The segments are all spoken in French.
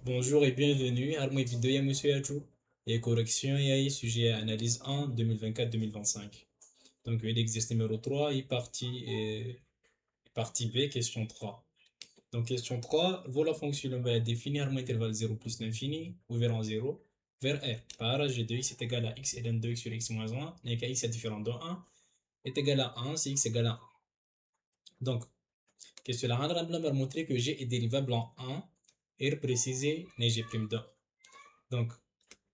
Bonjour et bienvenue à une vidéo ya Monsieur Yachou et correction et sujet analyse 1 2024-2025. Donc l'exercice numéro 3 partie B, question 3. Donc question 3, voilà la fonction va définir un intervalle 0 plus l'infini ouvert en 0 vers R. Par g de x est égal à x ln de x sur x moins 1, n'est qu'à x est différent de 1 est égal à 1 si x égale à 1. Donc, question la rendre va montrer que g est dérivable en 1 et préciser n'est g' de 1. Donc,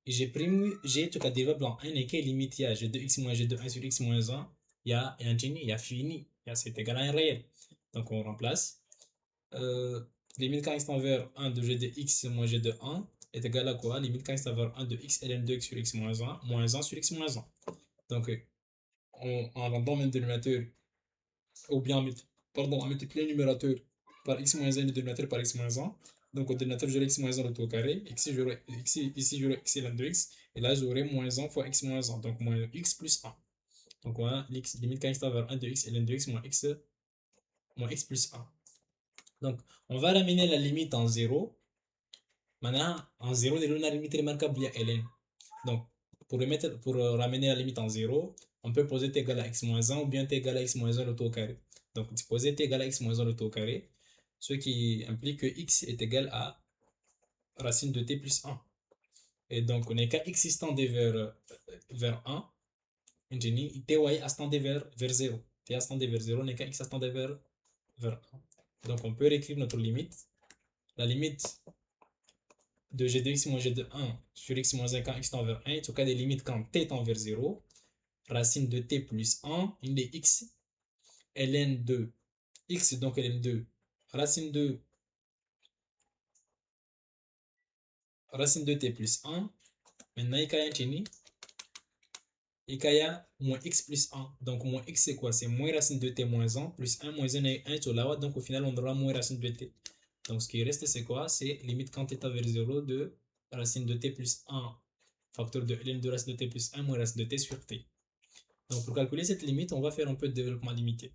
G tout à dérivable en 1 et qui est limite à g de x moins g de 1 sur x moins 1, il y a infini, il y a fini, c'est égal à 1 réel. Donc on remplace. Limite quand x envers 1 de g de x moins g de 1 est égal à quoi? Limite quand x envers 1 de x ln de x sur x moins 1 sur x moins 1. Donc en rendant le dénominateur, ou bien en multipliant le numérateur par x moins 1 et le dénominateur par x moins 1. Donc au dénominateur, j'aurai x moins 1 au carré. Ici, j'aurai x ln de x. Et là, j'aurai moins 1 fois x moins 1. Donc moins x plus 1. Donc voilà, limite quand x vers 1 de x ln de x moins x plus 1. Donc on va ramener la limite en 0. Maintenant, en 0, on a la limite remarquable à ln. Donc pour ramener la limite en 0, on peut poser t égal à x moins 1 ou bien t égal à x moins 1 le tout au carré. Donc poser t égal à x moins 1 le tout au carré, ce qui implique que x est égal à racine de t plus 1. Et donc on est qu'à x tendé vers 1, t y a tendé vers 0. T a tendé vers 0, on est qu'à x tendé vers 1. Donc on peut réécrire notre limite. La limite de g de x moins g de 1 sur x moins 1 quand x tend vers 1, en tout cas des limites quand t tend vers 0, racine de t plus 1, une est x, ln de x, donc ln de racine de t plus 1, maintenant il y a moins x plus 1, donc moins x c'est quoi? C'est moins racine de t moins 1 plus 1 moins 1 est 1 sur la droite, donc au final on aura moins racine de t. Donc ce qui reste c'est quoi? C'est limite quand t tend vers 0 de racine de t plus 1 facteur de ln de racine de t plus 1 moins racine de t sur t. Donc pour calculer cette limite, on va faire un peu de développement limité.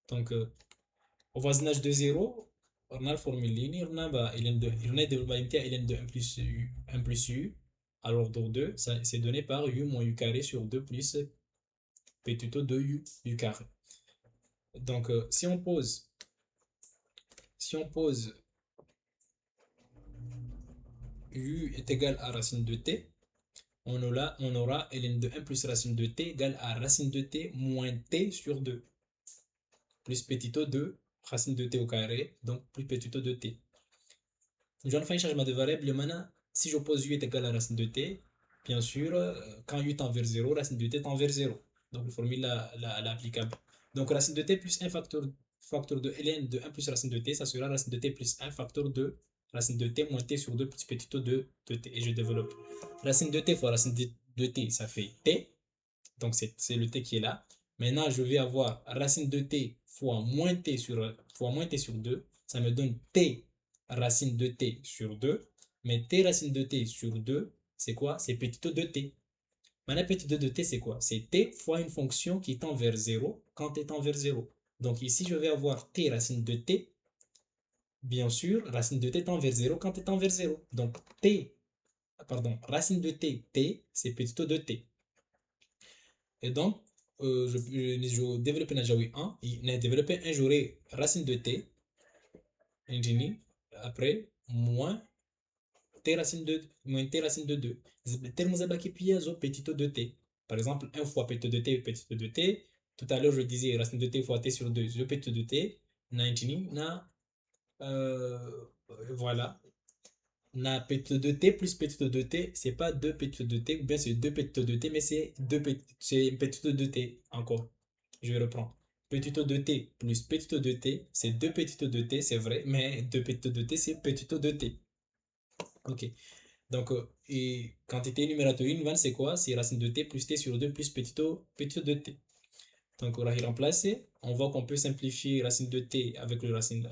Donc au voisinage de 0, on a la formule linéaire, on a développement limité à ln de 1 plus u à l'ordre 2, c'est donné par u moins u carré sur 2 plus p tuto de u carré. Donc si on pose u est égal à racine de t, on aura ln de 1 plus racine de t égale à racine de t moins t sur 2 plus petit o de racine de t au carré, donc plus petit o de t. Je vais faire un changement de variable. Maintenant, si j'oppose u est égal à racine de t, bien sûr, quand u tend vers 0, racine de t tend vers 0. Donc, la formule l'applicable. Donc, racine de t plus 1 facteur de ln de 1 plus racine de t, ça sera racine de t plus 1 facteur de racine de t moins t sur 2 plus petit o de t. Et je développe. Racine de t fois racine de t, ça fait t. Donc, c'est le t qui est là. Maintenant, je vais avoir racine de t fois moins t sur 2. Ça me donne t racine de t sur 2. Mais t racine de t sur 2, c'est quoi? C'est petit o de t. Maintenant, petit o de t, c'est quoi? C'est t fois une fonction qui tend vers 0 quand t tend vers 0. Donc ici, je vais avoir t racine de t. Bien sûr, racine de t tend vers 0 quand t tend vers 0. Donc racine de t, t, c'est petit o de t. Et donc, je développe un jaoui 1, et développe un j'aurai racine de t, infini, après, moins t racine de 2. Termes qui piège au petit o de t. Par exemple, 1 fois petit o de t, petit o de t. Tout à l'heure, je disais racine de t fois t sur 2, le petit o de t. Na infini, voilà. Na petit o de t plus petit o de t, c'est pas 2 petit o de t, ou bien c'est 2 petit o de t, mais c'est petit o de t encore. Je vais reprendre. Petit o de t plus petit o de t, c'est 2 petit o de t, c'est vrai, mais 2 petit o de t, c'est petit o de t. Ok. Donc, et quantité numérateur une c'est quoi? C'est racine de t plus t sur 2 plus petit o de t. Donc, on va y remplacer. On voit qu'on peut simplifier racine de t avec racine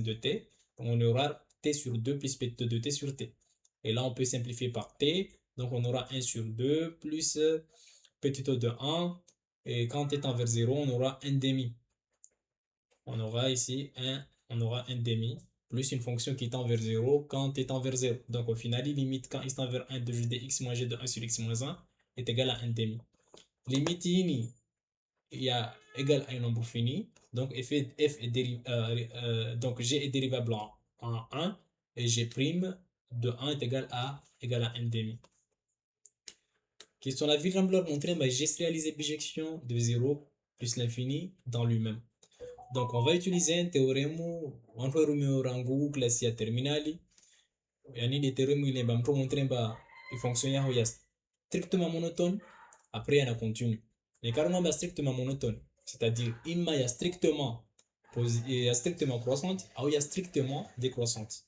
de t. On aura t sur 2 plus petit o de t sur t. Et là, on peut simplifier par t. Donc, on aura 1 sur 2 plus petit o de 1. Et quand t tend vers 0, on aura 1 demi. On aura ici on aura 1 demi. plus une fonction qui tend vers 0 quand t tend vers 0. Donc au final, il limite quand il tend vers 1 de g de x moins g de 1 sur x moins 1 est égal à 1 demi. Limite il y a égal à un nombre fini. Donc f est, donc g est dérivable en 1 et g' de 1 est égal à 1 demi. Question la ville de leur montrer ma geste réalisée bijection de 0 plus l'infini dans lui-même. Donc on va utiliser un théorème en rango classe terminale. Yani des théorèmes il va me montrer il fonctionne strictement monotone. Après il y en a continu. Les carrément strictement monotone, c'est-à-dire il y a strictement croissante, ou il y a strictement décroissante.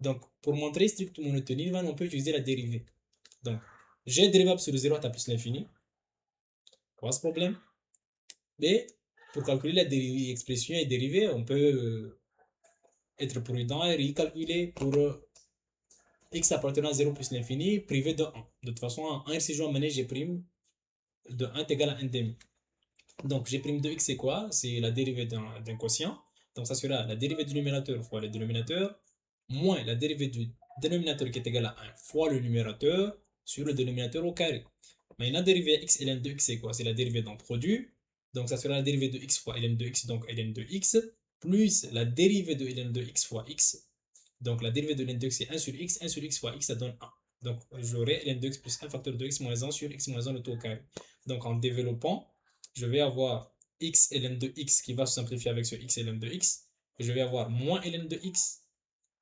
Donc pour montrer strictement monotone, on peut utiliser la dérivée. Donc g dérivable sur 0 à plus l'infini. Pas ce problème. Mais pour calculer l'expression et dérivée, on peut être prudent et recalculer pour x appartenant à 0 plus l'infini privé de 1. De toute façon, en 1 si je dois mener g' de 1 est égal à 1 demi. Donc g' de x c'est quoi? C'est la dérivée d'un quotient. Donc ça sera la dérivée du numérateur fois le dénominateur moins la dérivée du dénominateur qui est égal à 1 fois le numérateur sur le dénominateur au carré. Maintenant, la dérivée x ln de x c'est quoi? C'est la dérivée d'un produit. Donc ça sera la dérivée de x fois ln de x, donc ln de x, plus la dérivée de ln de x fois x. Donc la dérivée de ln de x c'est 1 sur x fois x, ça donne 1. Donc j'aurai ln de x plus 1 facteur de x moins 1 sur x moins 1 le tout au carré. Donc en développant, je vais avoir x ln de x qui va se simplifier avec ce x ln de x. Et je vais avoir moins ln de x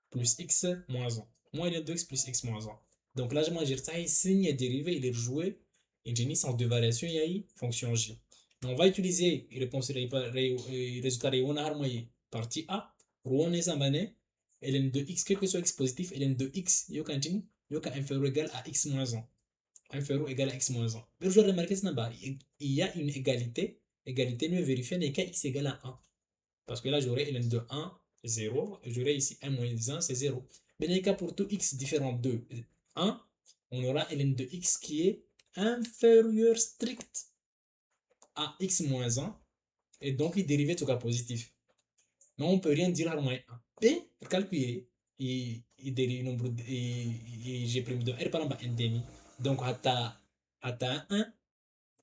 plus x moins 1. Moins ln de x plus x moins 1. Donc là, je vais dire ça, signe dérivé, il est joué. Et j'ai mis sens de variation, il y a une fonction g. On va utiliser les résultats de partie A. Pour on est ln de x, quel que soit x positif, ln de x, il y a inférieur ou égal à x moins 1. Inférieur ou égal à x moins 1. Mais je vais remarquer il y a une égalité. Égalité, nous vérifions que x égale à 1. Parce que là, j'aurai ln de 1, 0. Et j'aurai ici 1 moins 1, c'est 0. Mais dans le cas pour tout x différent de 1, on aura ln de x qui est inférieur strict à x moins 1. Et donc, il dérive tout cas positif. Mais on ne peut rien dire à moins 1. Et pour calculer, il dérive nombre j'ai pris de r par exemple 1 demi. Donc, à 1,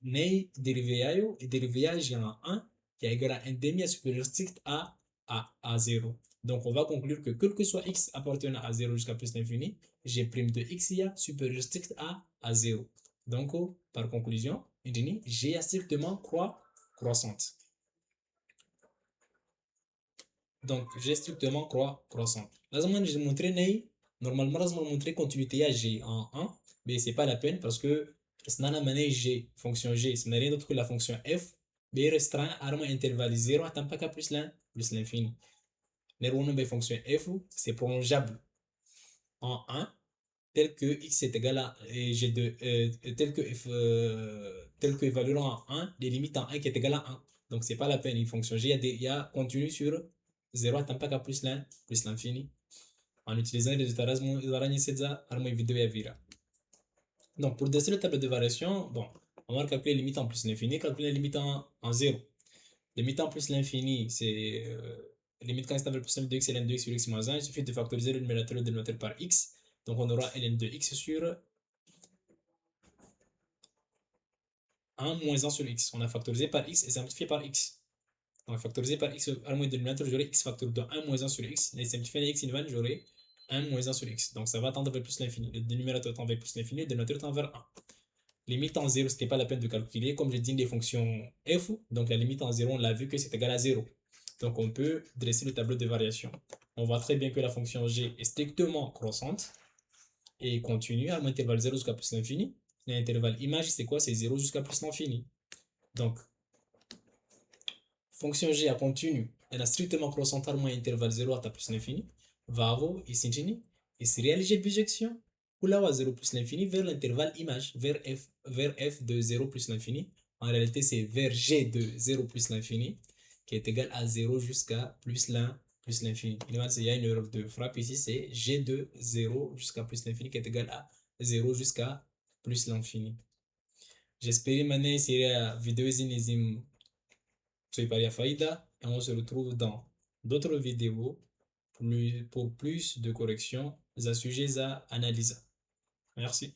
n'est dérivé à et dérivé à j'ai 1 qui est égal à 1 demi à supérieur strict à 0. Donc, on va conclure que quel que soit x appartenant à 0 jusqu'à plus l'infini, j'ai prime de x y a supérieur strict à 0. Donc, par conclusion, g a strictement croissante. Donc, j'ai strictement croissante. Là, je vais montrer, normalement, je vais montrer continuité à g en 1, mais ce n'est pas la peine parce que c'est dans la g, fonction g, ce n'est rien d'autre que la fonction f, mais restreint à un intervalle 0 à pas qu'à plus l'infini. La fonction f, c'est prolongeable en 1, tel que x est égal à g2, tel que f, tel que évaluant en 1, les limites en 1 qui est égal à 1. Donc, c'est pas la peine. Une fonction g, il y a continu sur 0 à pas qu'à plus l'infini. En utilisant les résultats vidéo et vira. Donc, pour dessiner le tableau de variation, bon, on va calculer les limites en plus l'infini, calculer les limites en 0. Limite en plus l'infini, c'est limite quand c'est avec plus de x et ln de x sur x moins 1, il suffit de factoriser le numérateur et le dénominateur par x. Donc on aura ln de x sur 1 moins 1 sur x. On a factorisé par x et simplifié par x. On a factorisé par x à moins de dénominateur, j'aurai x facteur de 1 moins 1 sur x. Et simplifié par x invalide, j'aurai 1 moins 1 sur x. Donc ça va tendre vers plus l'infini. Le dénominateur tend vers plus l'infini, le dénominateur tend vers 1. Limite en 0, ce n'est pas la peine de calculer. Comme je dis, des fonctions f, donc la limite en 0, on l'a vu que c'est égal à 0. Donc on peut dresser le tableau de variation. On voit très bien que la fonction g est strictement croissante et continue à l'intervalle 0 jusqu'à plus l'infini. L'intervalle image, c'est quoi? C'est 0 jusqu'à plus l'infini. Donc, fonction g à continu, elle a strictement croissante à l'intervalle 0 à plus l'infini. Va avoir ici, et c'est réalisé bijection ou là à 0 plus l'infini vers l'intervalle image, vers f de 0 plus l'infini. En réalité, c'est vers g de 0 plus l'infini qui est égal à 0 jusqu'à plus l'infini. Il y a une erreur de frappe ici, c'est g de 0 jusqu'à plus l'infini qui est égal à 0 jusqu'à plus l'infini. J'espère maintenant que la vidéo est faïda et on se retrouve dans d'autres vidéos pour plus de corrections à sujets à analyser. Merci.